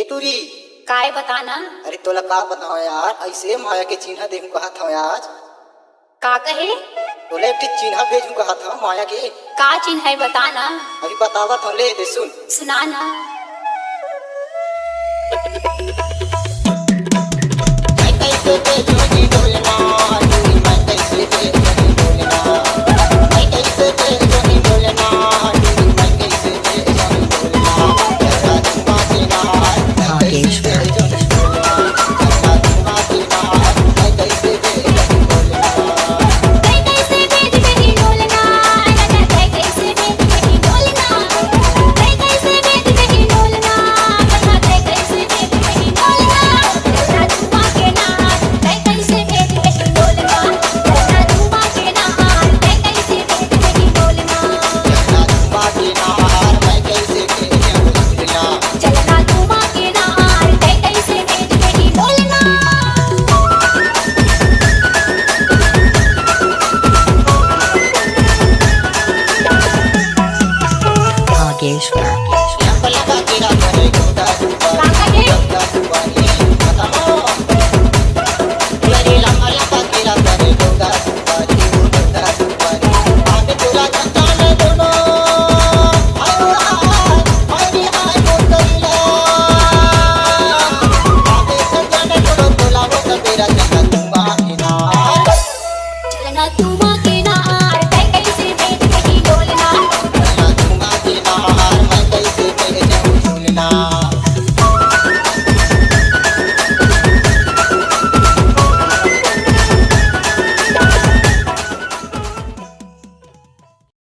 ए टूरी काय बताना। अरे तोला का बताओ यार, ऐसे माया के चिन्ह देखू कहा था आज। का कहे? तोला एक चिन्ह भेजू कहा था माया के। का चिन्ह है बताना। अभी बतावा तो ले दे, सुन सुनाना। कैसे भेजू